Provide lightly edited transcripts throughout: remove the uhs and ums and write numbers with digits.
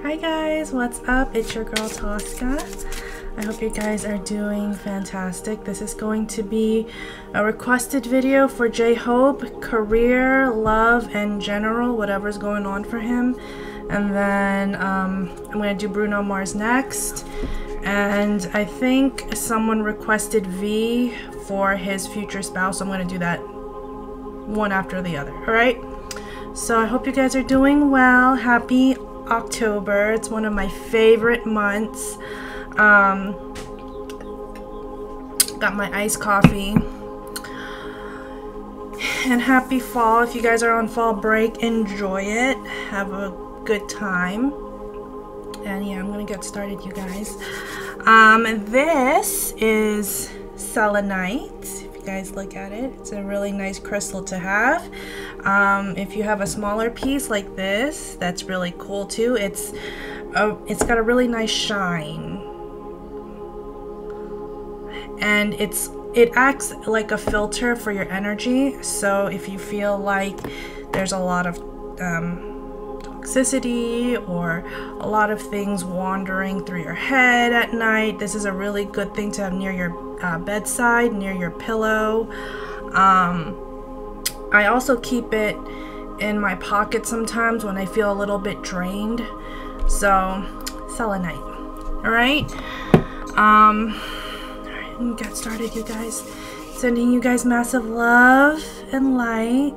Hi guys, what's up? It's your girl Tosca. I hope you guys are doing fantastic. This is going to be a requested video for J Hope, career, love, and general, whatever's going on for him. And then I'm going to do Bruno Mars next. And I think someone requested V for his future spouse, so I'm going to do that one after the other. Alright? So I hope you guys are doing well. Happy October. It's one of my favorite months. Got my iced coffee. And happy fall. If you guys are on fall break, enjoy it. Have a good time. And yeah, I'm gonna get started, you guys. This is selenite. If you guys look at it, it's a really nice crystal to have. If you have a smaller piece like this, that's really cool too. It's got a really nice shine, and it acts like a filter for your energy. So if you feel like there's a lot of toxicity or a lot of things wandering through your head at night, this is a really good thing to have near your bedside, near your pillow. I also keep it in my pocket sometimes when I feel a little bit drained. So selenite. Alright, I'm gonna get started, you guys. Sending you guys massive love and light.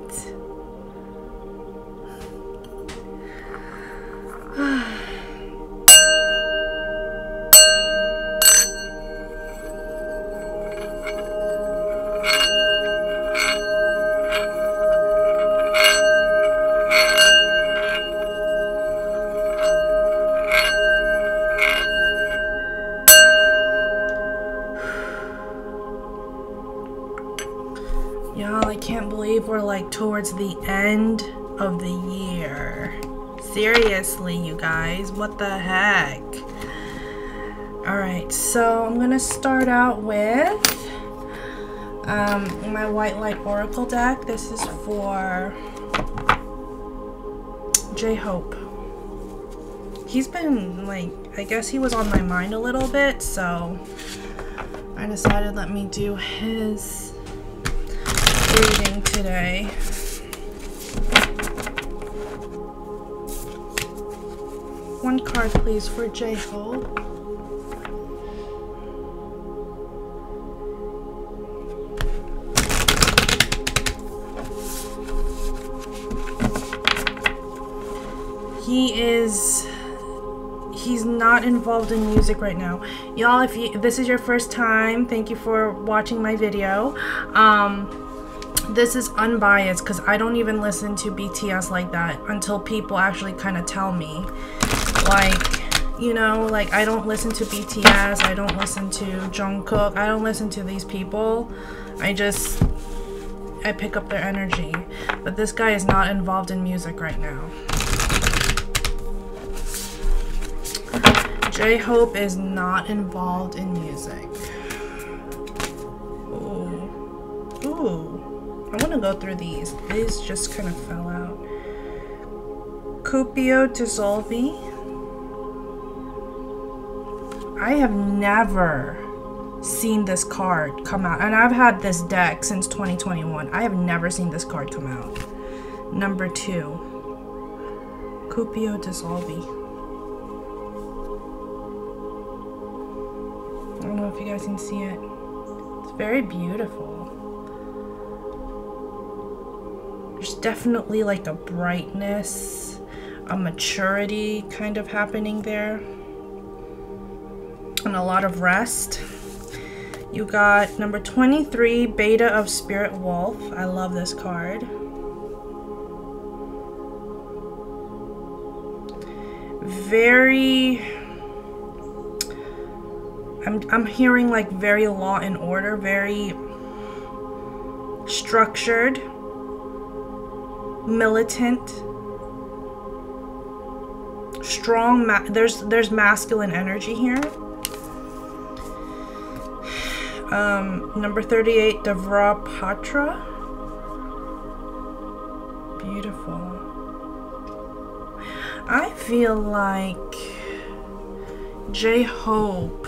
Y'all, I can't believe we're like towards the end of the year. Seriously, you guys, what the heck? Alright, so I'm gonna start out with my White Light Oracle deck. This is for J Hope. He's been like, I guess he was on my mind a little bit, so I decided let me do his reading today. One card please for J Hope. He's not involved in music right now. Y'all, if this is your first time, thank you for watching my video. This is unbiased because I don't even listen to BTS like that until people actually kind of tell me. Like, you know, like I don't listen to BTS, I don't listen to Jungkook, I don't listen to these people. I pick up their energy. But this guy is not involved in music right now. J Hope is not involved in music. Ooh. I want to go through these. These just kind of fell out. Bts-Tarot-J. I have never seen this card come out. And I've had this deck since 2021. I have never seen this card come out. Number 2. Bts-Tarot-J. I don't know if you guys can see it. It's very beautiful. There's definitely like a brightness, a maturity kind of happening there, and a lot of rest. You got number 23, Beta of Spirit Wolf. I love this card. Very, I'm hearing like very law and order, very structured, militant, strong. There's masculine energy here. Number 38, Devra Patra. Beautiful. I feel like J Hope,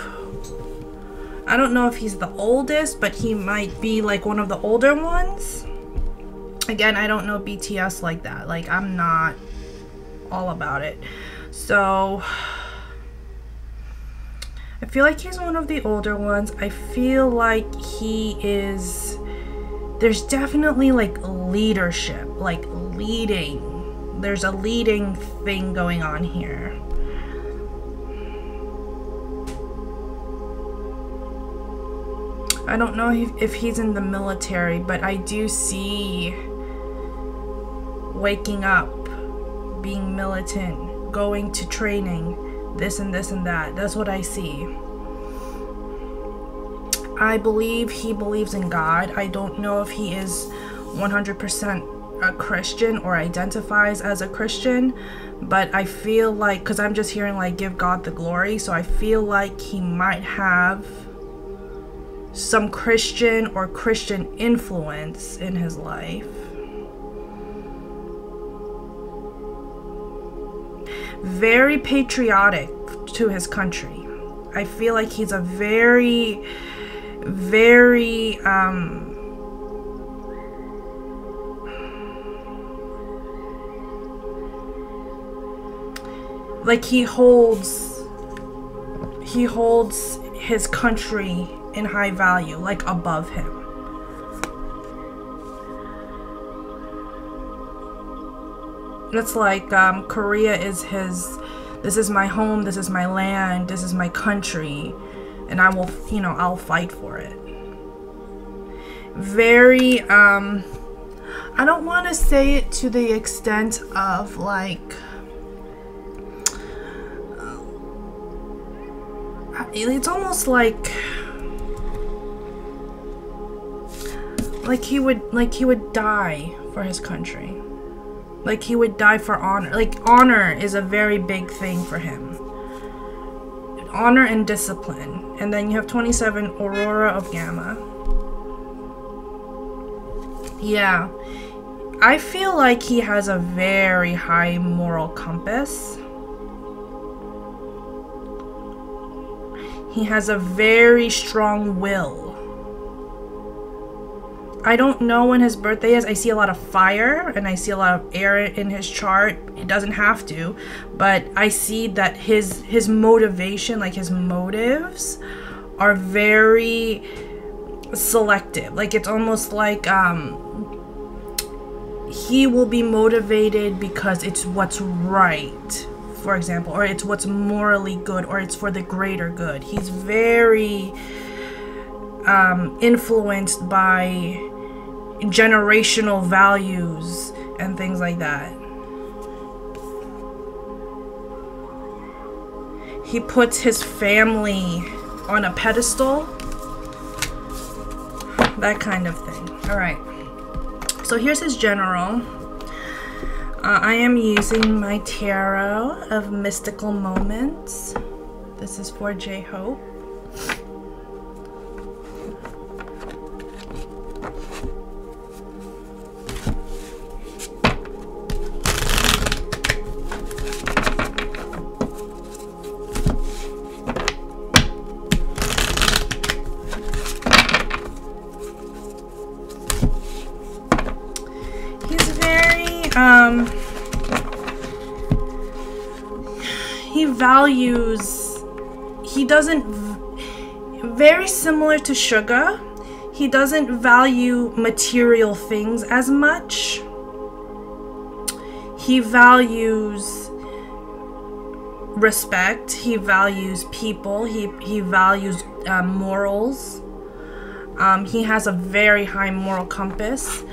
I don't know if he's the oldest, but he might be like one of the older ones. Again, I don't know BTS like that. Like, I'm not all about it. So I feel like he's one of the older ones. I feel like he is, there's definitely like leadership, like leading. There's a leading thing going on here. I don't know if he's in the military, but I do see waking up, being militant, going to training, this and this and that. That's what I see. I believe he believes in God. I don't know if he is 100% a Christian or identifies as a Christian, but I feel like, because I'm just hearing like give God the glory, so I feel like he might have some Christian or Christian influence in his life. Very patriotic to his country. I feel like he's a very, very like he holds his country in high value, like above him. It's like Korea is his, this is my home, this is my land, this is my country, and I will, you know, I'll fight for it. Very, I don't want to say it to the extent of like, it's almost like he would die for his country. Like he would die for honor. Like honor is a very big thing for him. Honor and discipline. And then you have 27 Aurora of Gamma. Yeah. I feel like he has a very high moral compass. He has a very strong will. I don't know when his birthday is. I see a lot of fire and I see a lot of air in his chart. It doesn't have to, but I see that his motivation, like his motives, are very selective. Like it's almost like he will be motivated because it's what's right, for example, or it's what's morally good, or it's for the greater good. He's very influenced by generational values and things like that. He puts his family on a pedestal, that kind of thing. All right, so here's his general. I am using my tarot of mystical moments. This is for J Hope. He values, he doesn't, very similar to Sugar, he doesn't value material things as much. He values respect, he values people, he values morals. He has a very high moral compass.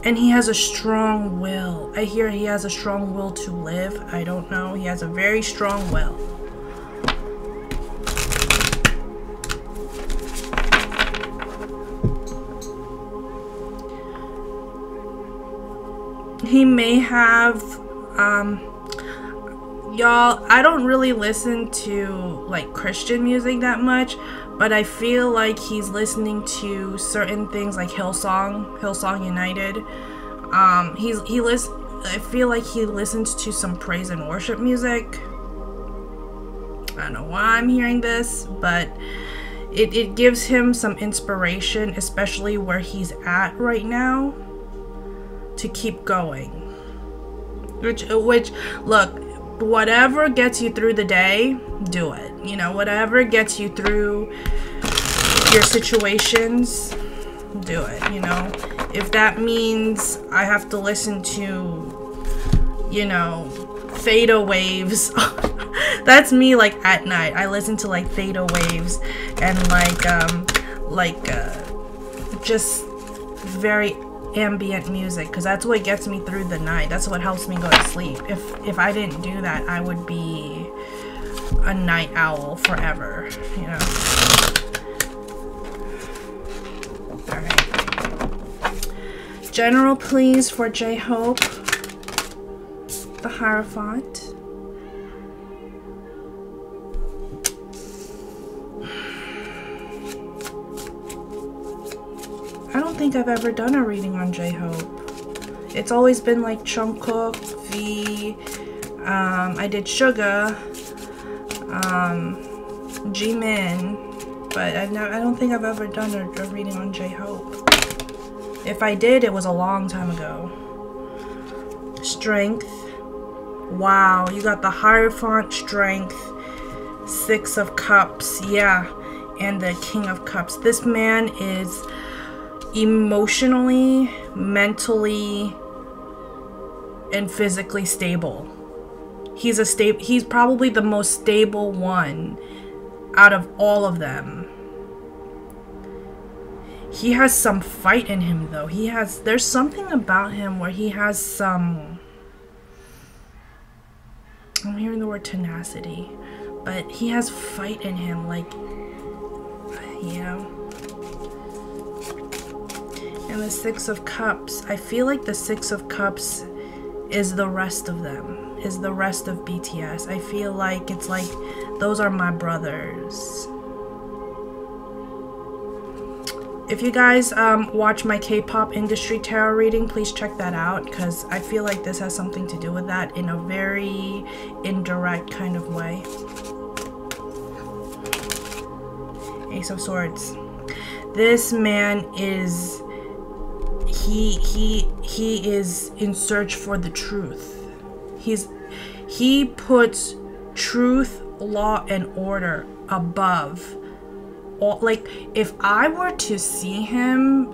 And he has a strong will. I hear he has a strong will to live. I don't know. He has a very strong will. He may have, y'all, I don't really listen to like Christian music that much, but I feel like he's listening to certain things like Hillsong United. I feel like he listens to some praise and worship music. I don't know why I'm hearing this, but it gives him some inspiration, especially where he's at right now, to keep going. Which look, whatever gets you through the day, do it. You know, whatever gets you through your situations, do it. You know, if that means I have to listen to, you know, theta waves. That's me, like, at night. I listen to, like, theta waves and, just very ambient music, because that's what gets me through the night. That's what helps me go to sleep. If I didn't do that, I would be a night owl forever, you know. Alright. General, please, for J Hope. The Hierophant. I don't think I've ever done a reading on J Hope. It's always been like Jungkook, V, I did Suga, Jimin, but I don't think I've ever done a reading on J Hope. If I did, it was a long time ago. Strength. Wow, you got the Hierophant, Strength, Six of Cups, yeah, and the King of Cups. This man is emotionally, mentally, and physically stable. He's probably the most stable one out of all of them. He has some fight in him, though. There's something about him where he has some, I'm hearing the word tenacity, but he has fight in him, like, you know. And the Six of Cups, I feel like the Six of Cups is the rest of them, is the rest of BTS. I feel like it's like, those are my brothers. If you guys watch my K-pop industry tarot reading, please check that out, because I feel like this has something to do with that in a very indirect kind of way. Ace of Swords. This man is, he is in search for the truth. He puts truth, law, and order above all. Like, if I were to see him,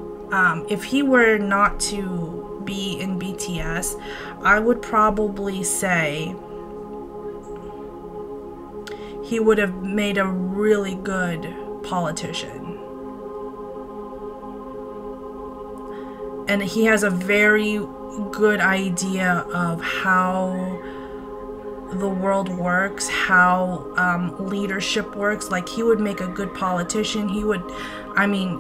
if he were not to be in BTS, I would probably say he would have made a really good politician. And he has a very good idea of how the world works, how leadership works. Like, he would make a good politician. He would, I mean,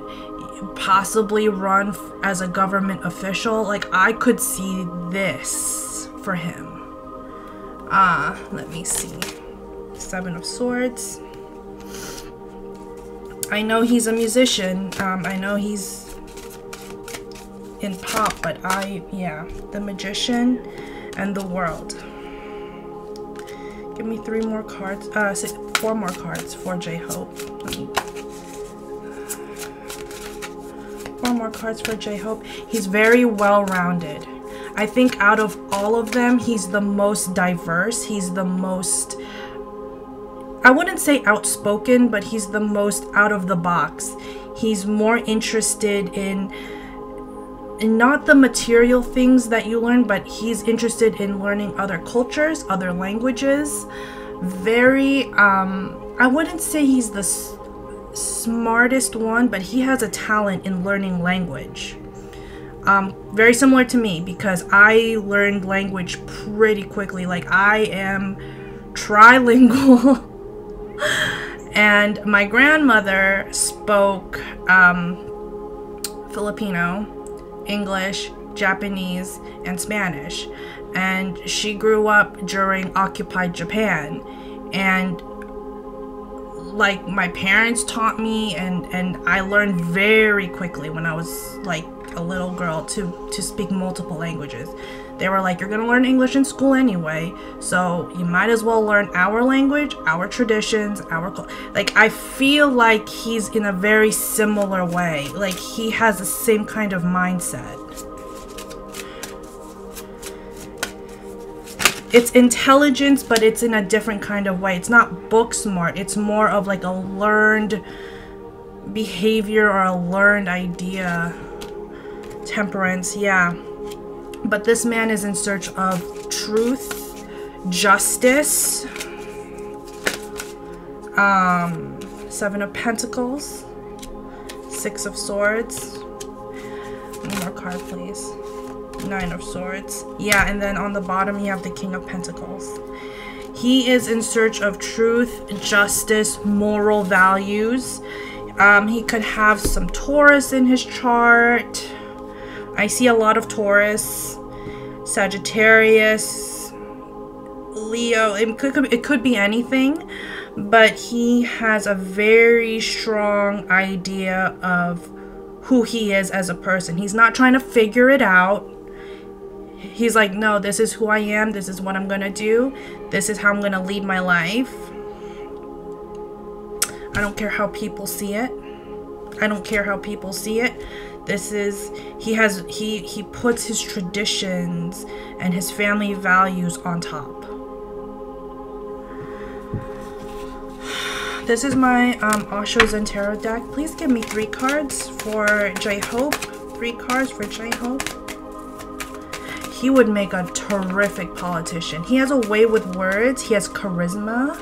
possibly run as a government official. Like, I could see this for him. Let me see. Seven of Swords. I know he's a musician. I know he's in pop, but yeah, the Magician and the World. Give me 4 more cards for J Hope. 4 more cards for J Hope. He's very well-rounded. I think out of all of them, he's the most diverse. He's the most, I wouldn't say outspoken, but he's the most out of the box. He's more interested in not the material things that you learn, but he's interested in learning other cultures, other languages. Very, I wouldn't say he's the smartest one, but he has a talent in learning language. Very similar to me, because I learned language pretty quickly. Like, I am trilingual. And my grandmother spoke Filipino, English, Japanese, and Spanish, and she grew up during occupied Japan, and like my parents taught me, and I learned very quickly when I was like a little girl to speak multiple languages. They were like, you're gonna learn English in school anyway, so you might as well learn our language, our traditions, like, I feel like he's in a very similar way. Like, he has the same kind of mindset. It's intelligence, but it's in a different kind of way. It's not book smart. It's more of like a learned behavior or a learned idea. Temperance, yeah. But this man is in search of truth, justice. 7 of Pentacles, 6 of Swords. One more card, please. 9 of Swords. Yeah, and then on the bottom you have the King of Pentacles. He is in search of truth, justice, moral values. He could have some Taurus in his chart. I see a lot of Taurus, Sagittarius, Leo. It could be anything, but he has a very strong idea of who he is as a person. He's not trying to figure it out. He's like, no, this is who I am. This is what I'm going to do. This is how I'm going to lead my life. I don't care how people see it. I don't care how people see it. This is, he puts his traditions and his family values on top. This is my Osho Zen Tarot deck. Please give me 3 cards for J Hope. 3 cards for J Hope. He would make a terrific politician. He has a way with words. He has charisma.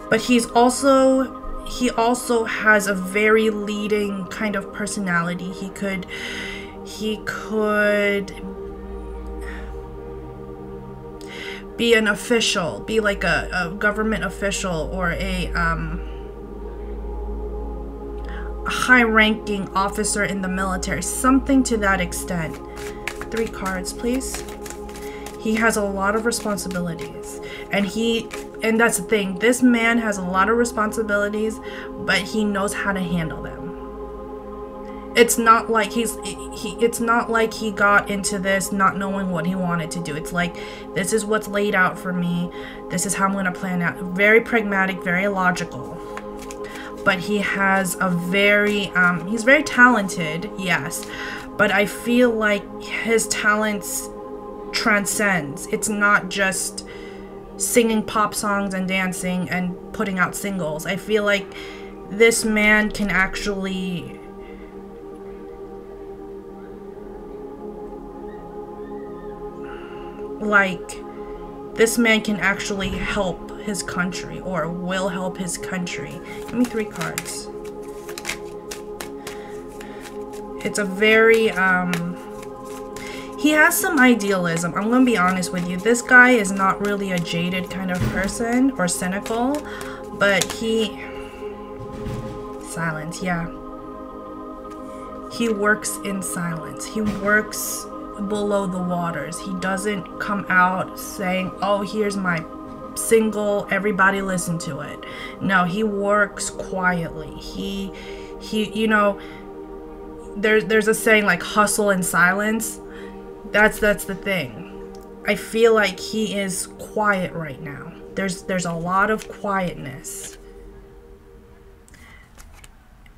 But he also has a very leading kind of personality. He could be an official, be like a government official, or a high-ranking officer in the military, something to that extent. 3 cards, please. He has a lot of responsibilities, and that's the thing. This man has a lot of responsibilities, but he knows how to handle them. It's not like he got into this not knowing what he wanted to do. It's like, this is what's laid out for me. This is how I'm going to plan out. Very pragmatic, very logical. But he has a he's very talented, yes. But I feel like his talents transcends. It's not just singing pop songs and dancing and putting out singles. I feel like this man can actually help his country, or will help his country. Give me 3 cards. It's a very he has some idealism. I'm gonna be honest with you. This guy is not really a jaded kind of person or cynical, but silence, yeah. He works in silence. He works below the waters. He doesn't come out saying, oh, here's my single, everybody listen to it. No, he works quietly. He you know, there's a saying like hustle in silence. That's the thing. I feel like he is quiet right now. There's a lot of quietness.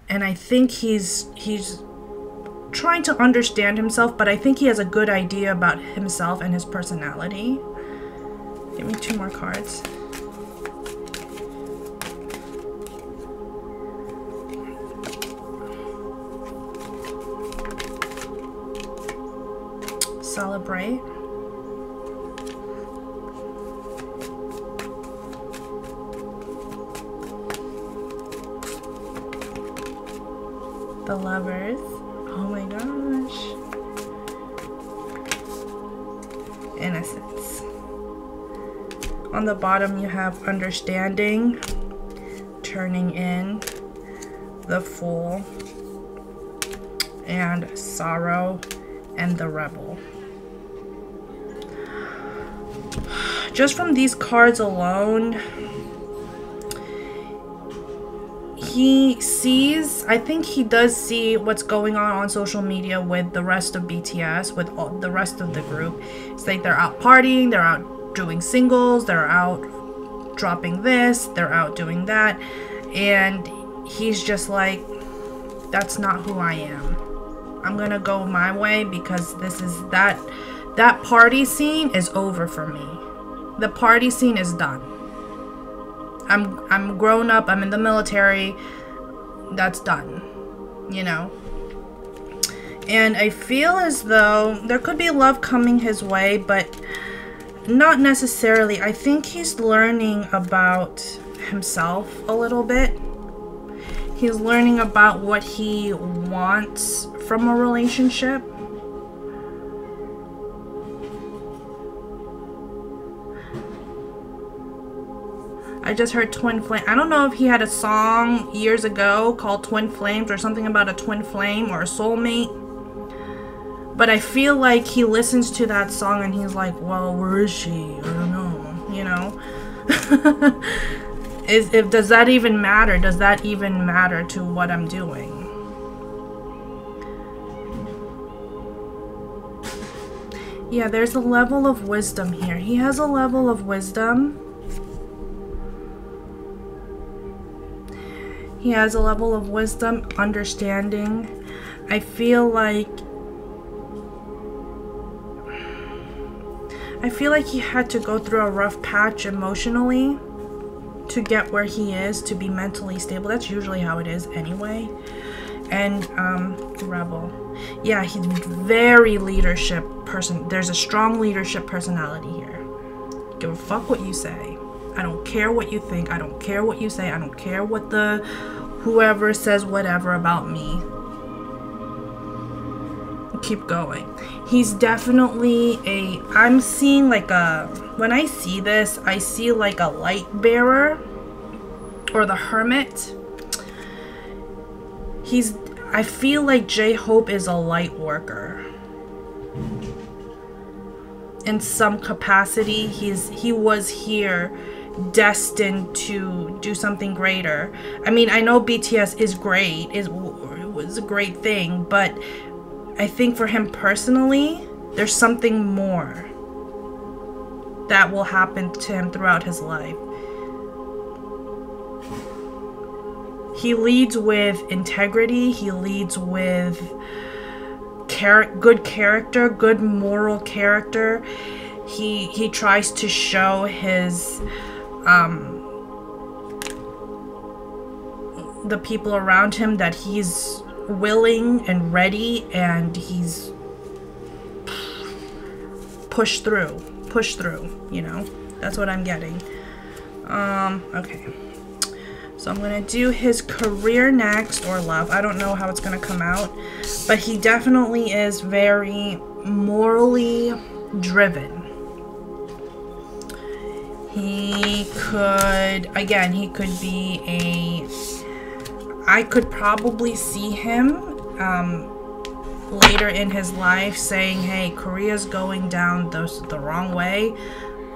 And I think he's trying to understand himself, but I think he has a good idea about himself and his personality. Give me 2 more cards. Celebrate. The Lovers. Oh my gosh. Innocence. On the bottom you have Understanding, Turning in, The Fool, and Sorrow, and The Rebel. Just from these cards alone, he sees, I think he does see what's going on social media with the rest of BTS, with all the rest of the group. It's like they're out partying, they're out doing singles, they're out dropping this, they're out doing that, and he's just like, that's not who I am. I'm gonna go my way, because this is that party scene is over for me. The party scene is done. I'm grown up, I'm in the military, that's done, you know. And I feel as though there could be love coming his way, but not necessarily. I think he's learning about himself a little bit. He's learning about what he wants from a relationship. I just heard twin flame. I don't know if he had a song years ago called Twin Flames, or something about a twin flame or a soulmate. But I feel like he listens to that song and he's like, well, where is she? I don't know, you know? Does that even matter? Does that even matter to what I'm doing? Yeah, there's a level of wisdom here. He has a level of wisdom. He has a level of wisdom, understanding. I feel like he had to go through a rough patch emotionally to get where he is, to be mentally stable. That's usually how it is anyway. And rebel. Yeah, he's very leadership person. There's a strong leadership personality here. Give a fuck what you say. I don't care what you think. I don't care what you say. I don't care what whoever says whatever about me. Keep going. He's definitely I'm seeing like when I see this, I see like a light bearer or the hermit. I feel like J Hope is a light worker. In some capacity, he was here destined to do something greater. I mean, I know BTS is great, it was a great thing, but I think for him personally, there's something more that will happen to him throughout his life. He leads with integrity, he leads with good character, good moral character. He tries to show his the people around him that he's willing and ready, and he's push through, you know. That's what I'm getting. Okay, so I'm gonna do his career next, or love. I don't know how it's gonna come out, but he definitely is very morally driven. He could, again, he could be I could probably see him later in his life saying, hey, Korea's going down the wrong way.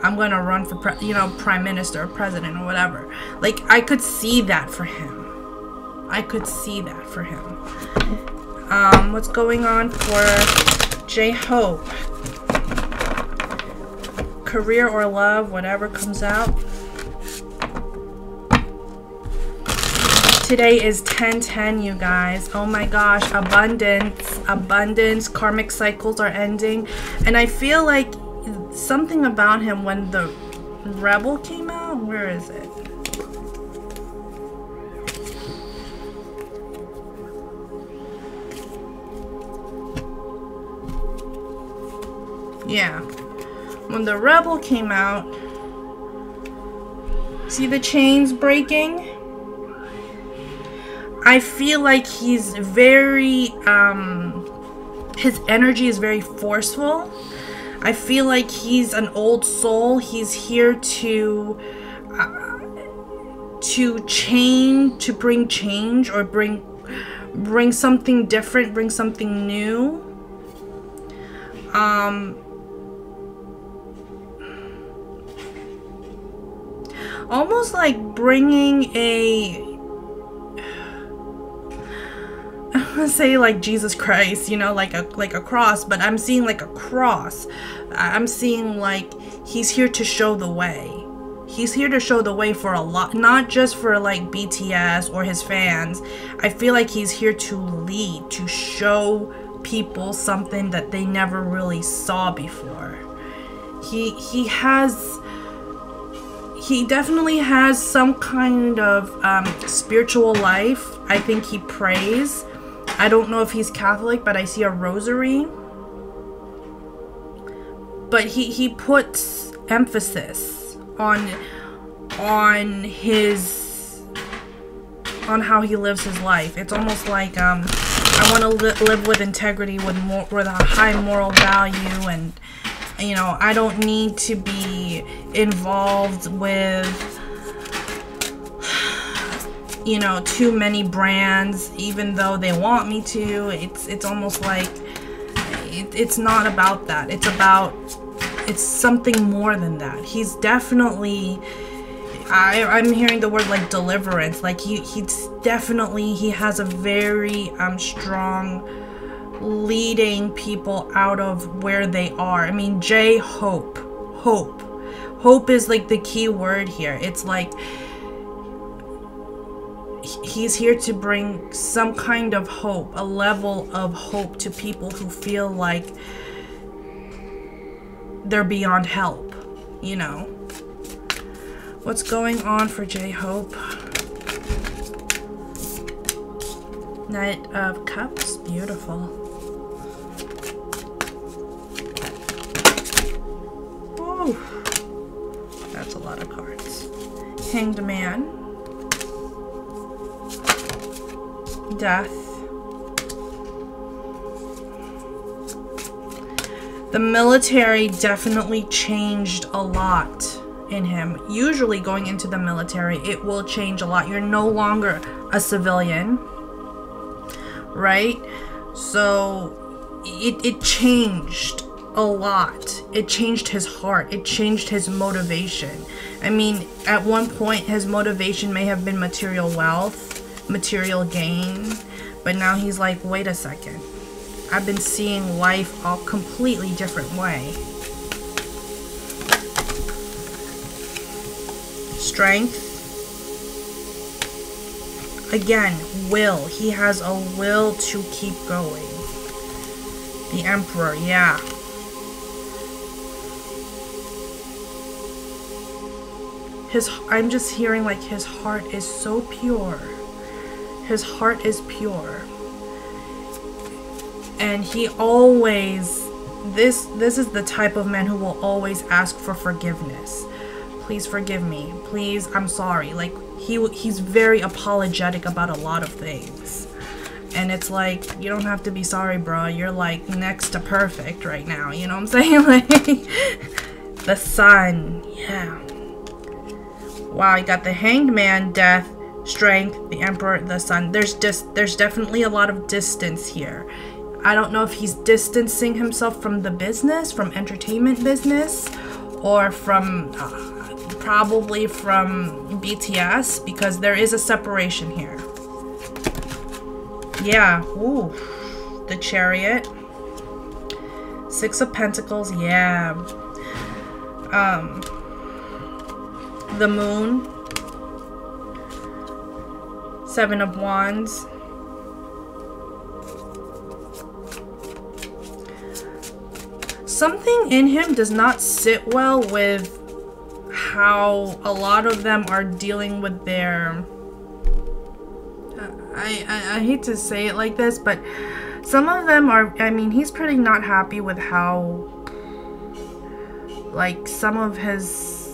I'm gonna run for prime minister or president or whatever. Like, I could see that for him. What's going on for J Hope? Career or love, whatever comes out. Today is 10/10, you guys. Oh my gosh, abundance, karmic cycles are ending. And I feel like something about him when the Rebel came out, where is it? Yeah, when the Rebel came out, see the chains breaking? I feel like he's very, his energy is very forceful. I feel like he's an old soul. He's here to change, to bring change, or bring something different, bring something new. Almost like bringing want to say like Jesus Christ, you know, like a cross, but I'm seeing like a cross. I'm seeing like he's here to show the way. He's here to show the way for a lot, not just for like BTS or his fans. I feel like he's here to lead, to show people something that they never really saw before. He definitely has some kind of spiritual life. I think he prays. I don't know if he's Catholic, but I see a rosary. But he puts emphasis on how he lives his life. It's almost like I want to live with integrity, with a high moral value, and you know, I don't need to be involved with, you know, too many brands, even though they want me to. It's almost like it's not about that. It's something more than that. He's definitely, I'm hearing the word like deliverance. Like he's definitely, he has a very strong leading people out of where they are. I mean, J Hope. Hope is like the key word here. It's like he's here to bring some kind of hope, a level of hope to people who feel like they're beyond help, you know. What's going on for J Hope? Knight of Cups, beautiful. Oh, that's a lot of cards. Hanged Man. Death. The military definitely changed a lot in him. Usually going into the military, it will change a lot. You're no longer a civilian, right? So it changed a lot. It changed his heart. It changed his motivation. I mean, at one point his motivation may have been material wealth, material gain, but now he's like, wait a second, I've been seeing life a completely different way. Strength. Again, will. He has a will to keep going. The Emperor, yeah. I'm just hearing like his heart is so pure. His heart is pure. And he always, this is the type of man who will always ask for forgiveness. Please forgive me. Please, I'm sorry. Like, he's very apologetic about a lot of things. And it's like, you don't have to be sorry, bro. You're like next to perfect right now. You know what I'm saying? Like, the Sun. Yeah. Wow, you got the Hanged Man, Death, Strength, the Emperor, the Sun. There's definitely a lot of distance here. I don't know if he's distancing himself from the business, from entertainment business, or from probably from BTS, because there is a separation here. Yeah, ooh, the Chariot, Six of Pentacles, yeah. The Moon, Seven of Wands. Something in him does not sit well with how a lot of them are dealing with their... I hate to say it like this, but some of them are... I mean, he's pretty not happy with how... like, some of his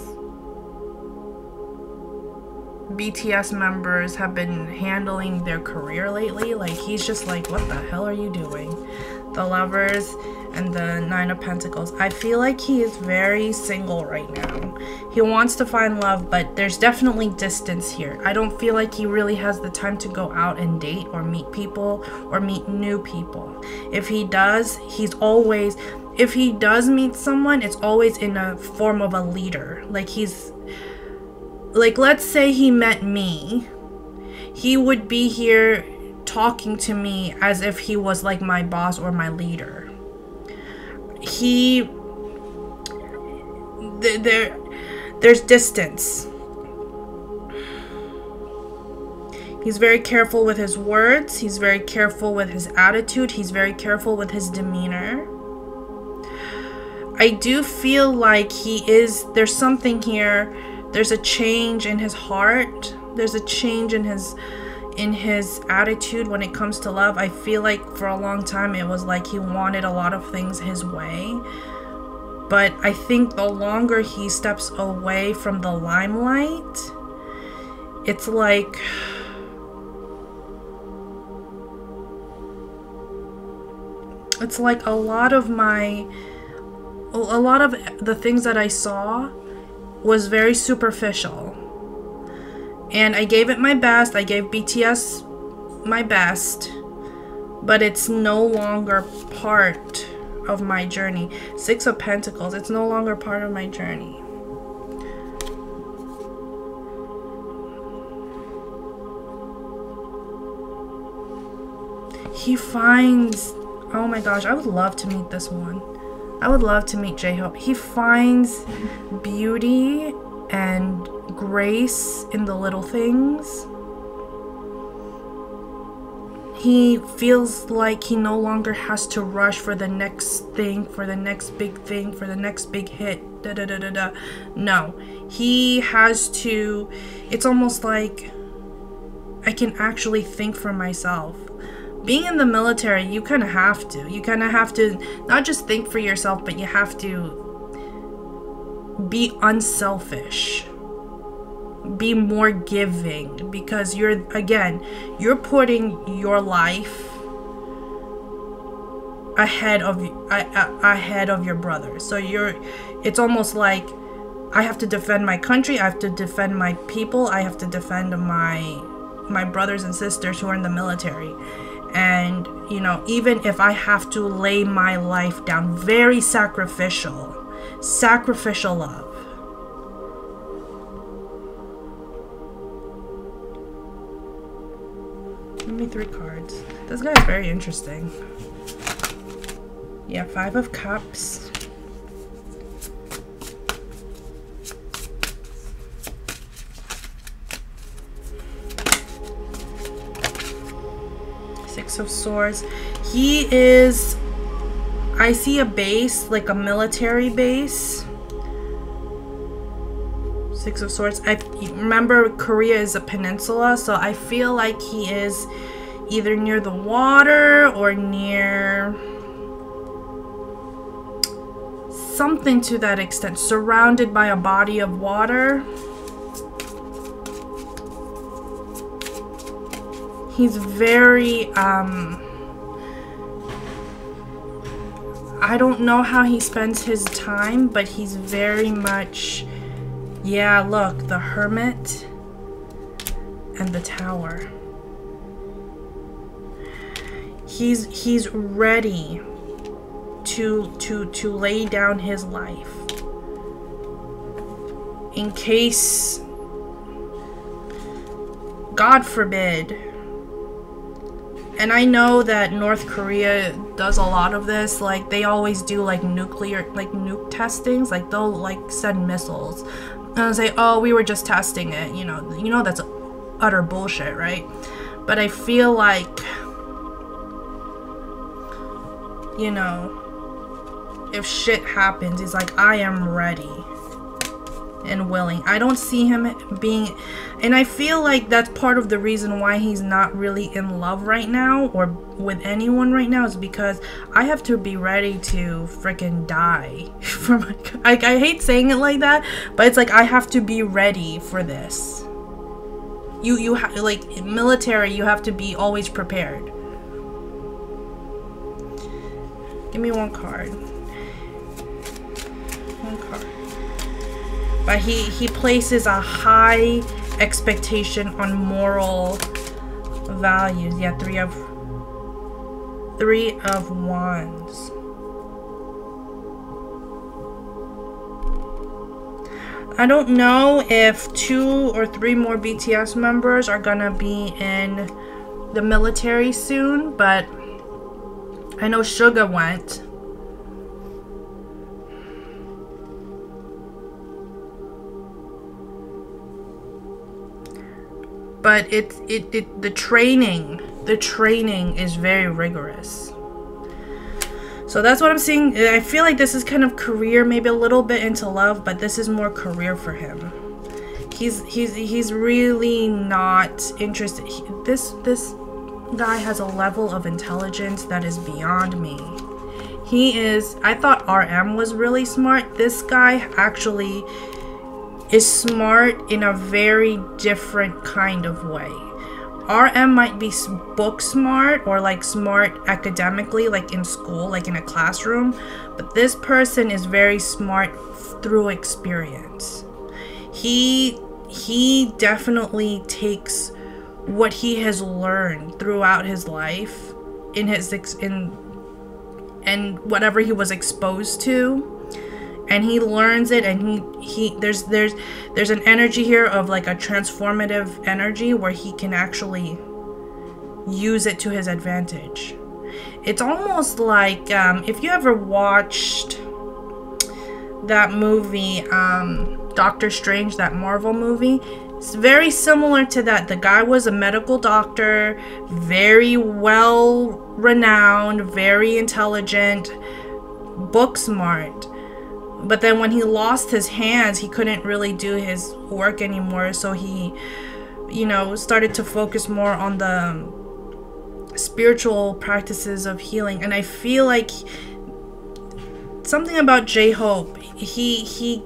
BTS members have been handling their career lately. Like, he's just like, what the hell are you doing? The Lovers and the Nine of Pentacles. I feel like he is very single right now. He wants to find love, but there's definitely distance here. I don't feel like he really has the time to go out and date or meet people or meet new people. If he does, if he does meet someone, it's always in a form of a leader. Like, he's, like, let's say he met me. He would be here talking to me as if he was like my boss or my leader. There's distance. He's very careful with his words. He's very careful with his attitude. He's very careful with his demeanor. I do feel like there's something here. There's a change in his heart. There's a change in his attitude when it comes to love. I feel like for a long time it was like he wanted a lot of things his way. But I think the longer he steps away from the limelight, it's like a lot of the things that I saw was very superficial. And I gave it my best. I gave BTS my best. But it's no longer part of my journey. Six of Pentacles. It's no longer part of my journey. He finds... Oh my gosh, I would love to meet this one. I would love to meet J Hope. He finds beauty and grace in the little things. He feels like he no longer has to rush for the next thing, for the next big thing, for the next big hit. No, he has to. It's almost like I can actually think for myself. Being in the military, you kind of have to. You kind of have to not just think for yourself, but you have to be unselfish. Be more giving, because you're putting your life ahead of your brother. So it's almost like I have to defend my country, I have to defend my people, I have to defend my brothers and sisters who are in the military. And you know, even if I have to lay my life down, very sacrificial love. Give me 3 cards. This guy is very interesting. Yeah, 5 of Cups. Six of Swords. He is... I see a base, like a military base. Six of Swords. I remember Korea is a peninsula, so I feel like he is either near the water or near something to that extent, surrounded by a body of water. He's very I don't know how he spends his time, but he's very much... Yeah, look, the Hermit and the Tower. He's ready to lay down his life in case, God forbid. And I know that North Korea does a lot of this. Like, they always do like nuke testings. Like, they'll like send missiles and say, oh, we were just testing it. You know that's utter bullshit, right? But I feel like, you know, if shit happens, he's like, I am ready and willing. I don't see him being... And I feel like that's part of the reason why he's not really in love right now or with anyone right now, is because I have to be ready to freaking die for my... I hate saying it like that, but it's like I have to be ready for this. You have, like, military, you have to be always prepared. Give me 1 card. 1 card. But he places a high expectation on moral values. Yeah, 3 of Wands. I don't know if 2 or 3 more BTS members are gonna be in the military soon, but I know Sugar went. But the training is very rigorous. So that's what I'm seeing. I feel like this is kind of career, maybe a little bit into love, but this is more career for him. He's really not interested. This guy has a level of intelligence that is beyond me. I thought RM was really smart. This guy actually is smart in a very different kind of way. RM might be book smart or like smart academically, like in school, like in a classroom, but this person is very smart through experience. He definitely takes what he has learned throughout his life and whatever he was exposed to, and he learns it, and there's an energy here of like a transformative energy where he can actually use it to his advantage. It's almost like if you ever watched that movie Doctor Strange, that Marvel movie, it's very similar to that. The guy was a medical doctor, very well renowned, very intelligent, book smart. But then when he lost his hands, he couldn't really do his work anymore. So he, you know, started to focus more on the spiritual practices of healing. And I feel like something about J Hope, he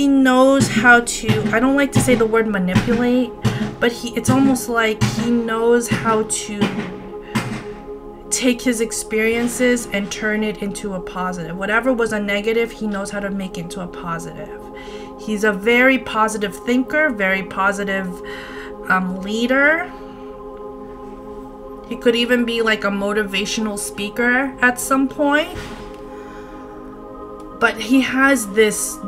knows how to, I don't like to say the word manipulate, but it's almost like he knows how to take his experiences and turn it into a positive. Whatever was a negative, he knows how to make it into a positive. He's a very positive thinker, very positive leader. He could even be like a motivational speaker at some point. But he has this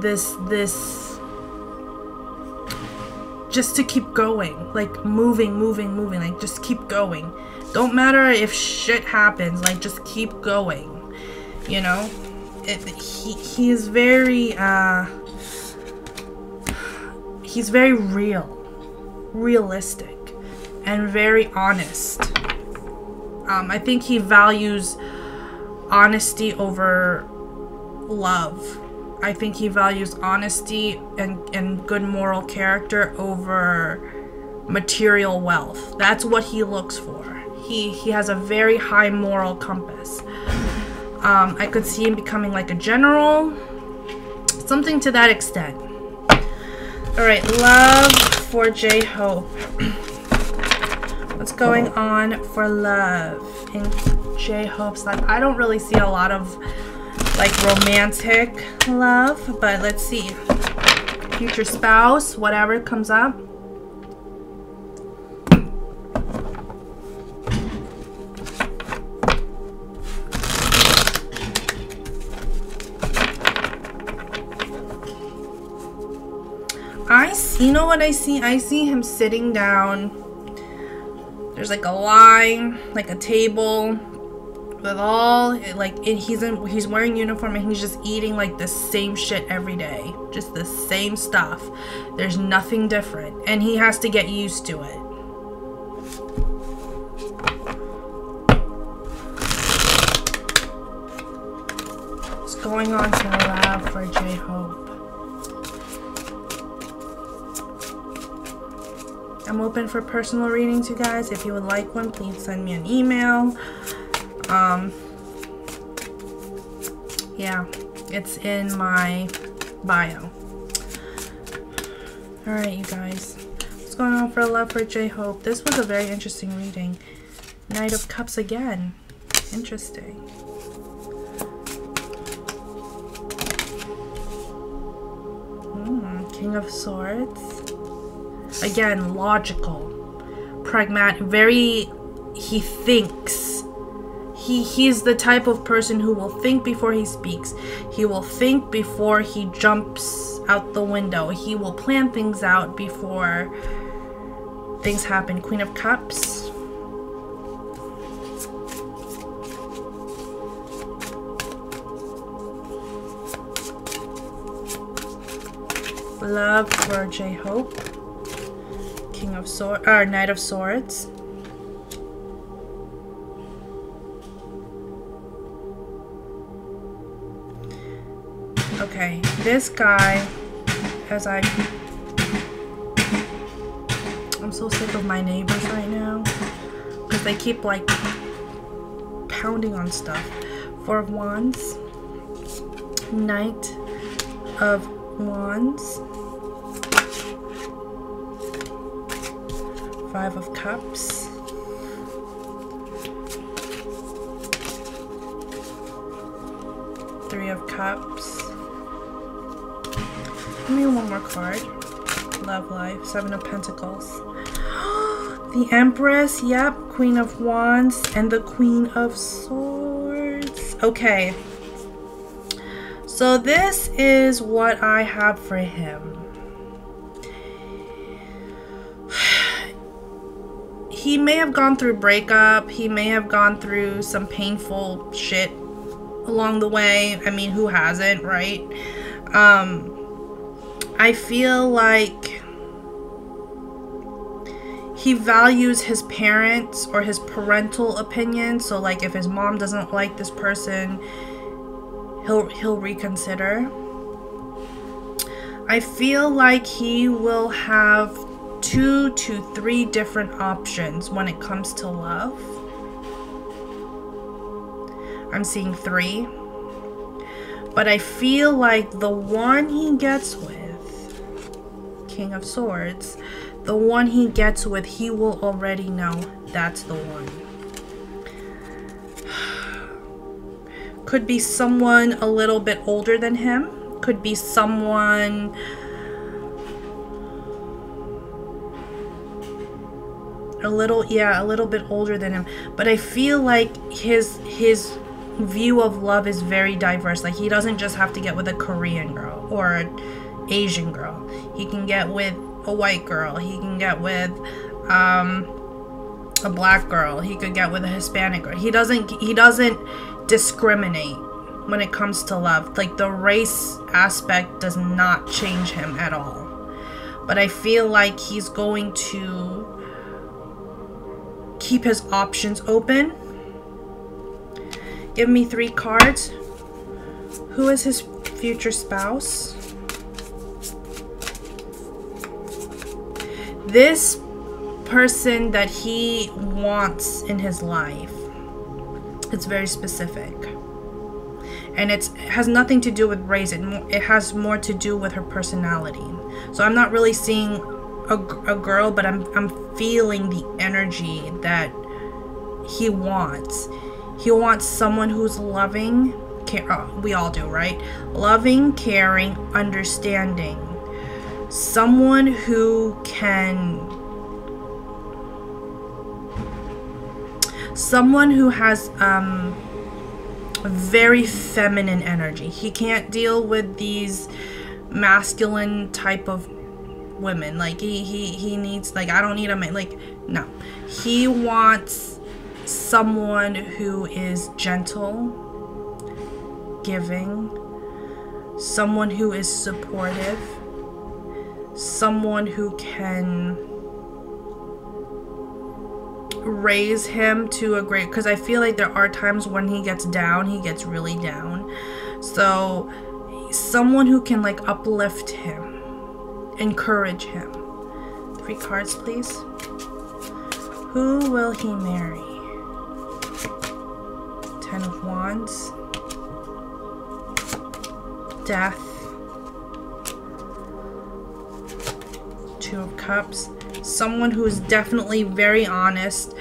just to keep going, like moving, like just keep going. Don't matter if shit happens, like just keep going, you know? He is very, he's very realistic, and very honest. I think he values honesty over love. I think he values honesty and good moral character over material wealth. That's what he looks for. He has a very high moral compass. I could see him becoming like a general, something to that extent. All right, love for J Hope. What's going on for love in J Hope's life? I don't really see a lot of like romantic love, but let's see. Future spouse, whatever comes up. You know what I see? I see him sitting down. There's like a line, like a table with all, like, he's wearing uniform and he's just eating like the same shit every day. Just the same stuff. There's nothing different. And he has to get used to it. What's going on for love for J Hope? I'm open for personal readings, you guys. If you would like one, please send me an email. Yeah, it's in my bio. Alright, you guys. What's going on for love for J Hope? This was a very interesting reading. Knight of Cups again. Interesting. King of Swords. Again, logical, pragmatic, very, he thinks. He's the type of person who will think before he speaks. He will think before he jumps out the window. He will plan things out before things happen. Queen of Cups. Love for J Hope. King of Swords, or Knight of Swords. Okay, this guy, I'm so sick of my neighbors right now because they keep like pounding on stuff. 4 of Wands, Knight of Wands, 5 of Cups, Three of Cups. Give me one more card. Love life. 7 of Pentacles. The Empress. Yep. Queen of Wands and the Queen of Swords. Okay. So this is what I have for him. He may have gone through breakup. He may have gone through some painful shit along the way. I mean, who hasn't, right? I feel like he values his parents or his parental opinion. So like if his mom doesn't like this person, he'll reconsider. I feel like he will have 2 to 3 different options when it comes to love. I'm seeing 3. But I feel like the one he gets with, King of Swords, the one he gets with, he will already know that's the one. Could be someone a little bit older than him. Could be someone a little bit older than him. But I feel like his view of love is very diverse. Like he doesn't just have to get with a Korean girl or an Asian girl. He can get with a white girl. He can get with a black girl. He could get with a Hispanic girl. He doesn't discriminate when it comes to love. Like the race aspect does not change him at all. But I feel like he's going to keep his options open. Give me 3 cards. Who is his future spouse? This person that he wants in his life, it's very specific. And it has nothing to do with race. It has more to do with her personality. So I'm not really seeing a girl, but I'm feeling the energy that he wants. He wants someone who's loving, we all do, right? Loving, caring, understanding. Someone who has very feminine energy. He can't deal with these masculine type of women. Like he needs, like, I don't need a man. Like, no. He wants someone who is gentle, giving, someone who is supportive, someone who can raise him to a great, because I feel like there are times when he gets down, he gets really down. So someone who can like uplift him, encourage him. 3 cards, please. Who will he marry? 10 of Wands, Death, 2 of Cups. Someone who is definitely very honest.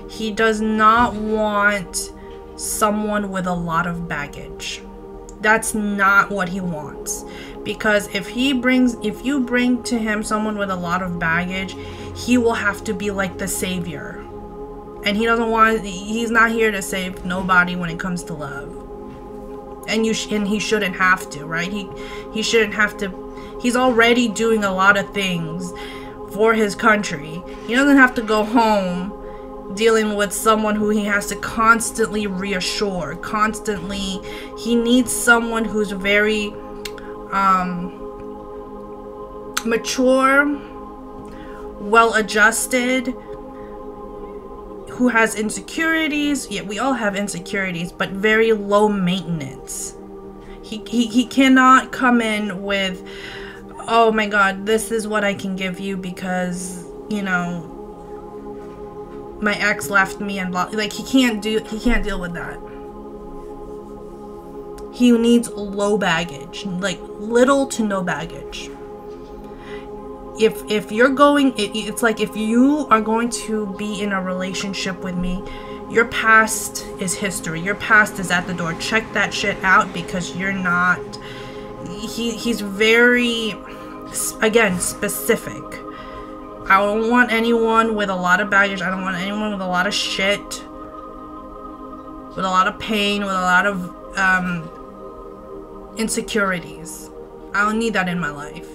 He does not want someone with a lot of baggage. That's not what he wants. Because if you bring to him someone with a lot of baggage, he will have to be like the savior. And he doesn't want, he's not here to save nobody when it comes to love. And he shouldn't have to, right? He shouldn't have to. He's already doing a lot of things for his country. He doesn't have to go home dealing with someone who he has to constantly reassure, constantly. He needs someone who's very mature, well-adjusted, who has insecurities. Yeah, we all have insecurities, but very low maintenance. He cannot come in with, oh my god, this is what I can give you because, you know, my ex left me and blah. Like, he can't deal with that. He needs low baggage, like little to no baggage. If you're going, it's like, if you are going to be in a relationship with me, your past is history. Your past is at the door. Check that shit out, because you're not, he's very, again, specific. I don't want anyone with a lot of baggage. I don't want anyone with a lot of shit, with a lot of pain, with a lot of insecurities. I don't need that in my life.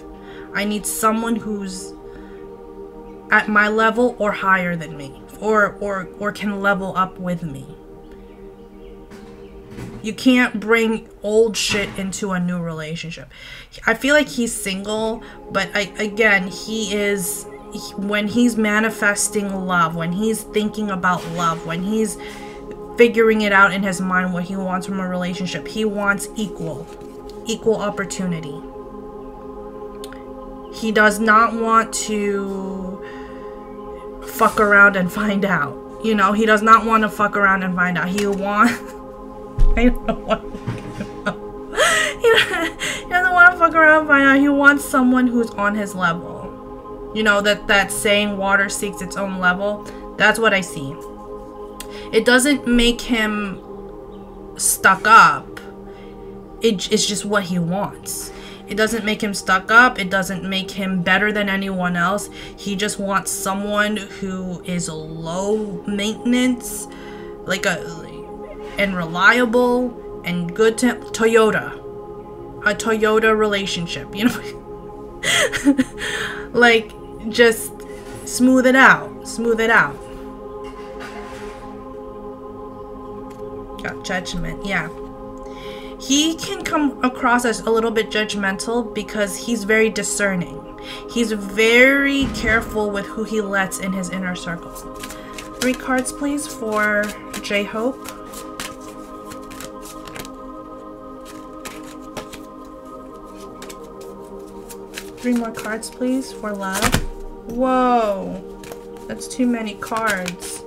I need someone who's at my level or higher than me, or can level up with me. You can't bring old shit into a new relationship. I feel like he's single, but again, when he's manifesting love, when he's thinking about love, when he's figuring it out in his mind what he wants from a relationship, he wants equal opportunity. He does not want to fuck around and find out. You know, he does not want to fuck around and find out. He wants... I don't know what... He doesn't want to fuck around and find out. He wants someone who's on his level. You know, that saying, water seeks its own level. That's what I see. It doesn't make him stuck up. It's just what he wants. It doesn't make him stuck up. It doesn't make him better than anyone else. He just wants someone who is low maintenance, and reliable and good to Toyota. A Toyota relationship, you know? Like, just smooth it out. Smooth it out. Got judgment, yeah. He can come across as a little bit judgmental because he's very discerning. He's very careful with who he lets in his inner circle. 3 cards, please, for J Hope. Three more cards, please, for love. Whoa, that's too many cards.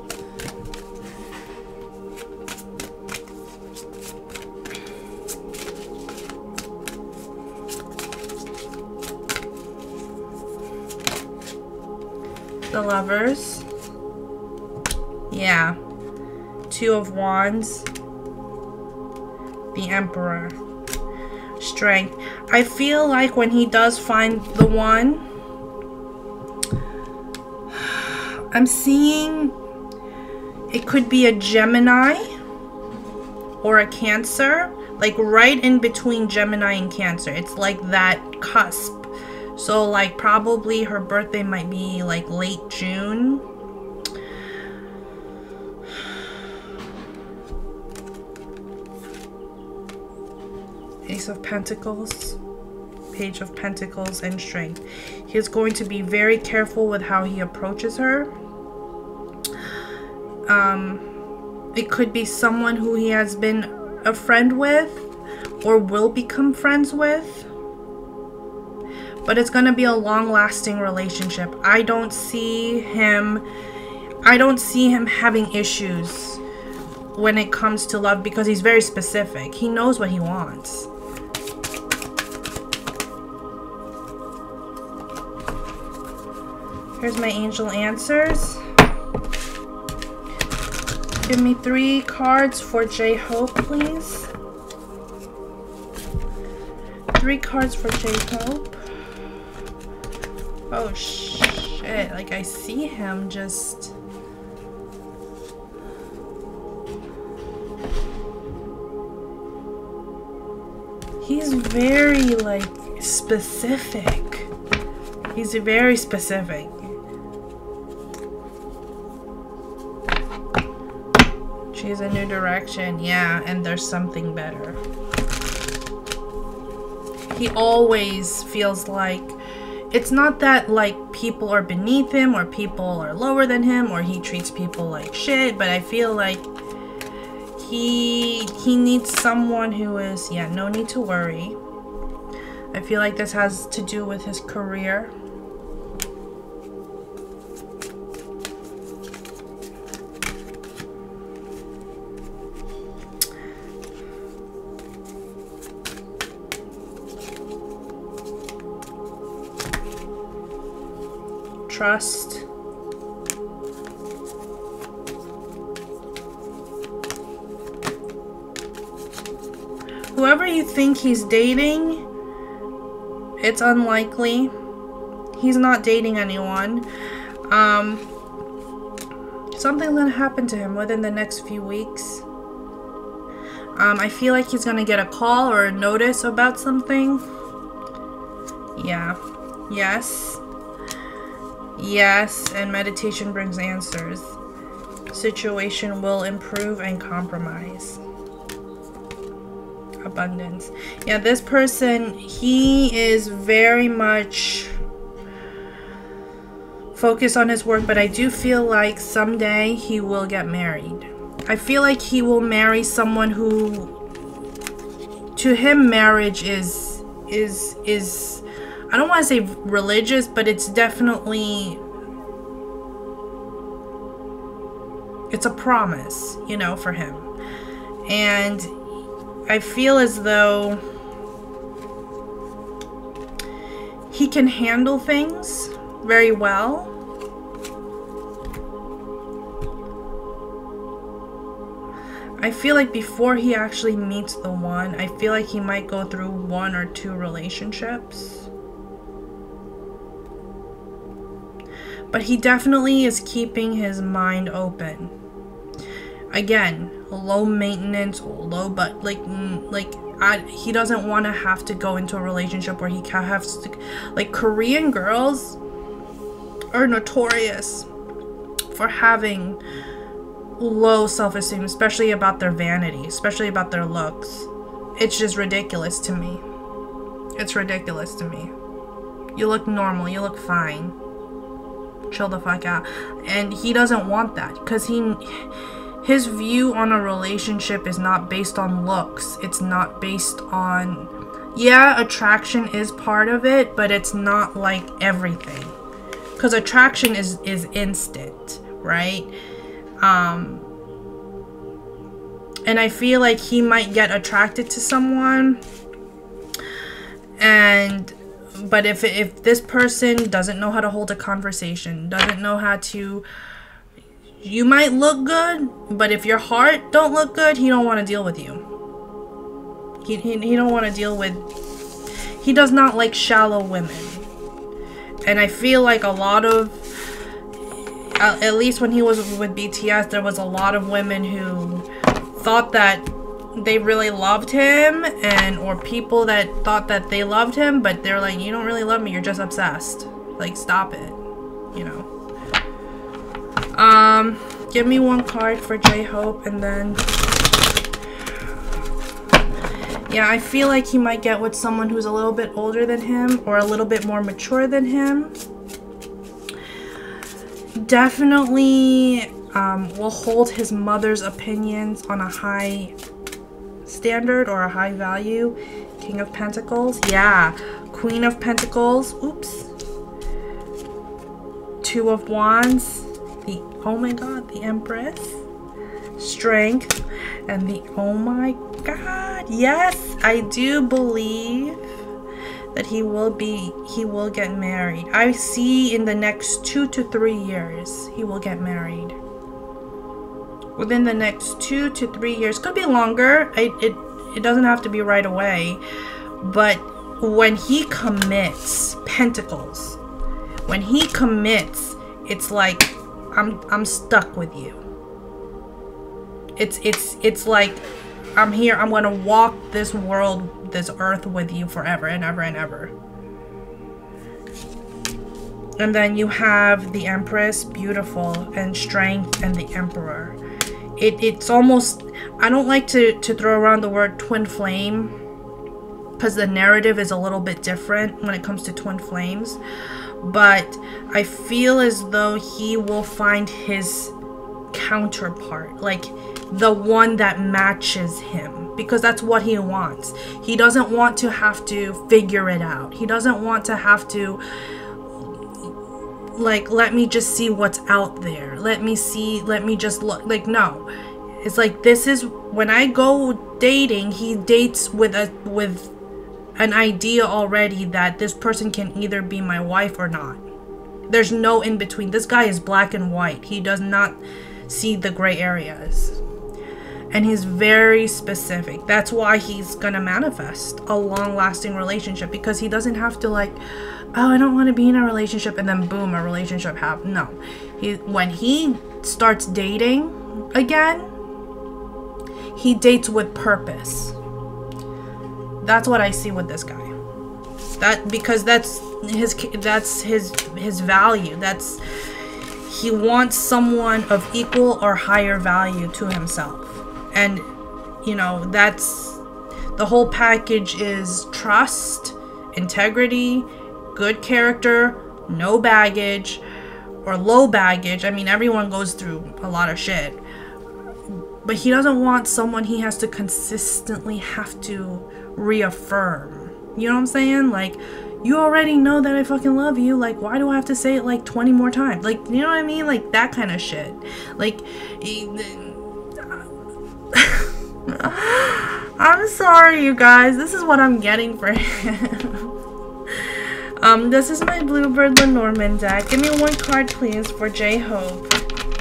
The Lovers. Yeah. 2 of Wands. The Emperor. Strength. I feel like when he does find the one, I'm seeing it could be a Gemini or a Cancer, like right in between Gemini and Cancer. It's like that cusp. So like probably her birthday might be like late June. Ace of Pentacles, Page of Pentacles, and Strength. He's going to be very careful with how he approaches her. It could be someone who he has been a friend with or will become friends with. But it's going to be a long-lasting relationship. I don't see him having issues when it comes to love because he's very specific. He knows what he wants. Here's my angel answers. Give me 3 cards for J Hope, please. 3 cards for J Hope. Oh shit, like I see him just... He's very like specific. He's very specific. Choose a new direction. Yeah, and there's something better. He always feels like it's not that like people are beneath him or people are lower than him or he treats people like shit, but I feel like he needs someone who is, yeah, no need to worry. I feel like this has to do with his career. Trust. Whoever you think he's dating, it's unlikely. He's not dating anyone. Something's gonna happen to him within the next few weeks. I feel like he's gonna get a call or a notice about something. Yeah. Yes. Yes, and meditation brings answers. Situation will improve and compromise. Abundance. Yeah, this person, he is very much focused on his work, but I do feel like someday he will get married. I feel like he will marry someone who, to him, marriage is I don't want to say religious, but it's definitely, it's a promise, you know, for him. And I feel as though he can handle things very well. I feel like before he actually meets the one, I feel like he might go through 1 or 2 relationships. But he definitely is keeping his mind open. Again, low maintenance, low, but he doesn't want to have to go into a relationship where he has to, like, Korean girls are notorious for having low self-esteem, especially about their vanity, especially about their looks. It's just ridiculous to me. It's ridiculous to me. You look normal, you look fine. Chill the fuck out. And he doesn't want that, because his view on a relationship is not based on looks. It's not based on, yeah, attraction is part of it, but it's not like everything, because attraction is instant, right? And I feel like he might get attracted to someone, but if this person doesn't know how to hold a conversation, doesn't know how to, you might look good, but if your heart don't look good, he don't want to deal with you. He don't want to deal with, he does not like shallow women. And I feel like a lot of, at least when he was with BTS, there was a lot of women who thought that they really loved him, or people that thought that they loved him, but they're like, you don't really love me, you're just obsessed. Like, stop it, you know. Give me one card for J Hope, and then, yeah, I feel like he might get with someone who's a little bit older than him or a little bit more mature than him. Definitely will hold his mother's opinions on a high standard or a high value. King of Pentacles. Yeah. Queen of Pentacles. Oops. 2 of Wands. Oh my god, the Empress. Strength. And the, oh my god, yes, I do believe that he will get married. I see in the next 2 to 3 years he will get married. Within the next 2 to 3 years, could be longer. It doesn't have to be right away, but when he commits, Pentacles, when he commits, it's like, I'm stuck with you. It's like, I'm here, I'm gonna walk this world, this earth with you forever and ever and ever. And then you have the Empress, beautiful, and Strength, and the Emperor. it's almost, I don't like to throw around the word twin flame, because the narrative is a little bit different when it comes to twin flames. But I feel as though he will find his counterpart, like the one that matches him, because that's what he wants. He doesn't want to have to figure it out. He doesn't want to have to, like, let me just see what's out there. Let me just look. Like, no. It's like, this is, when I go dating, he dates with an idea already that this person can either be my wife or not. There's no in between. This guy is black and white. He does not see the gray areas. And he's very specific. That's why he's gonna manifest a long-lasting relationship, because he doesn't have to, like, oh, I don't want to be in a relationship, and then boom, a relationship happens. No. When he starts dating again, he dates with purpose. That's what I see with this guy. Because that's his value. He wants someone of equal or higher value to himself. And, you know, that's the whole package is trust, integrity, good character, no baggage, or low baggage. I mean, everyone goes through a lot of shit. But he doesn't want someone he has to consistently have to reaffirm. You know what I'm saying? Like, you already know that I fucking love you. Like, why do I have to say it like 20 more times? Like, you know what I mean? Like, that kind of shit. Like, I'm sorry, you guys. This is what I'm getting for him. This is my Bluebird Lenormand deck. Give me one card, please, for J Hope.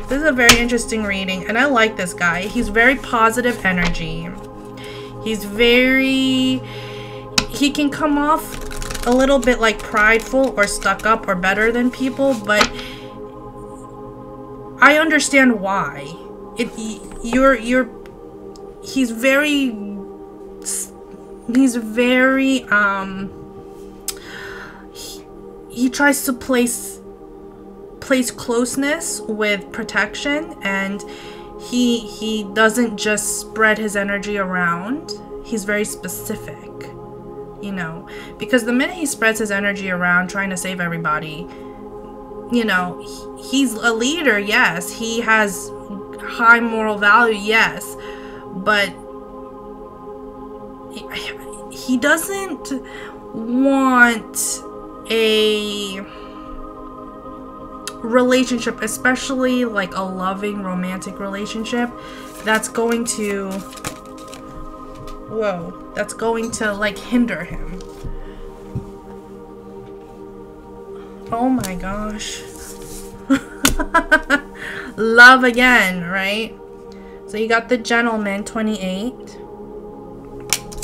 This is a very interesting reading, and I like this guy. He's very positive energy. He's very... He can come off a little bit like prideful or stuck up or better than people, but I understand why. He's very he tries to place closeness with protection, and he doesn't just spread his energy around. He's very specific, you know, because the minute he spreads his energy around trying to save everybody, you know, he's a leader, yes, he has high moral value, yes, but he doesn't want a relationship, especially like a loving romantic relationship, that's going to like hinder him. Oh my gosh. Love again, right? So you got the gentleman, 28,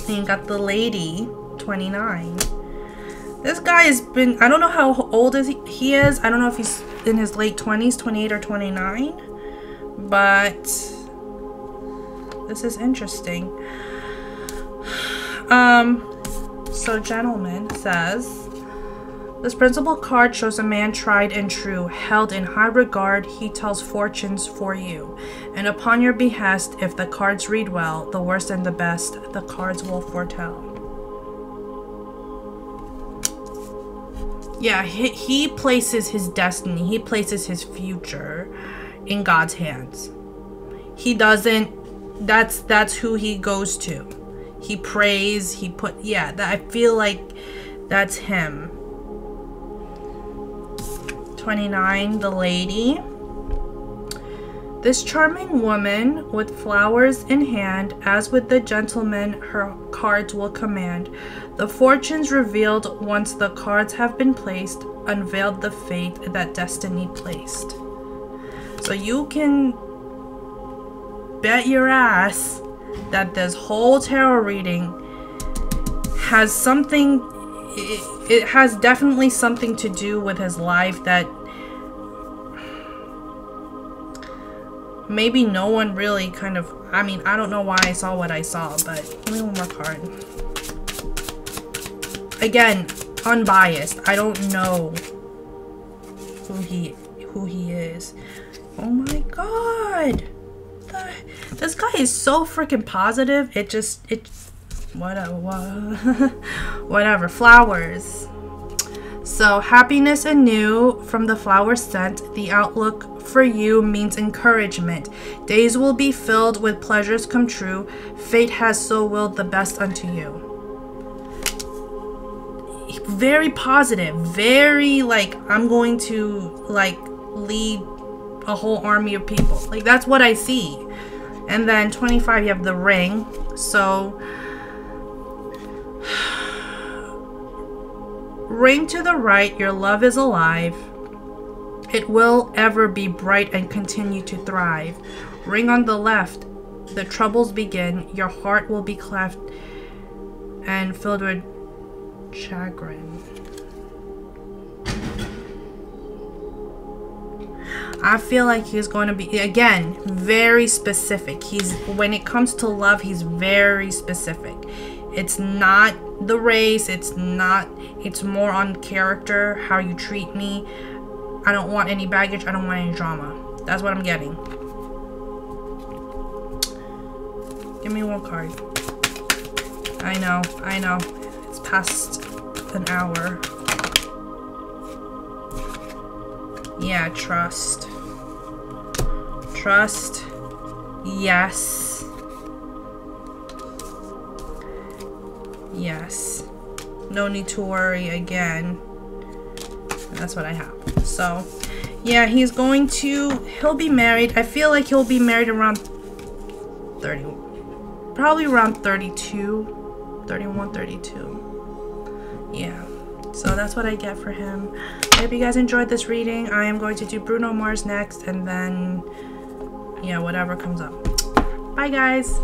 and you got the lady, 29. This guy has been, I don't know how old he is. I don't know if he's in his late 20s, 28 or 29. But this is interesting. So gentleman says, this principal card shows a man tried and true, held in high regard. He tells fortunes for you, and upon your behest, if the cards read well, the worst and the best, the cards will foretell. Yeah, he places his destiny, he places his future in God's hands. He doesn't, that's who he goes to. He prays, I feel like that's him. 29, the lady. This charming woman with flowers in hand, as with the gentleman her cards will command. The fortunes revealed once the cards have been placed, unveiled the fate that destiny placed. So you can bet your ass that this whole tarot reading has something, it has definitely something to do with his life that maybe no one really kind of, I mean, I don't know why I saw what I saw, but give me one more card. Again, unbiased. I don't know who he is. Oh my god. the? This guy is so freaking positive. Whatever. Flowers. So happiness anew from the flower scent. The outlook for you means encouragement. Days will be filled with pleasures come true. Fate has so willed the best unto you. Very positive. Very like, I'm going to like lead a whole army of people. Like, that's what I see. And then 25, you have the ring. So ring to the right, your love is alive. It will ever be bright and continue to thrive. Ring on the left, the troubles begin. Your heart will be cleft and filled with chagrin. I feel like he's going to be, again, very specific. When it comes to love, he's very specific. It's not the race, it's more on character, how you treat me. I don't want any baggage, I don't want any drama. That's what I'm getting. Give me one card. I know. It's past an hour. Yeah, trust. Trust. Yes. Yes. No need to worry again. And that's what I have. So, yeah, he'll be married. I feel like he'll be married around 30. Probably around 32. 31, 32. Yeah. So that's what I get for him. I hope you guys enjoyed this reading. I am going to do Bruno Mars next, and then, yeah, whatever comes up. Bye, guys.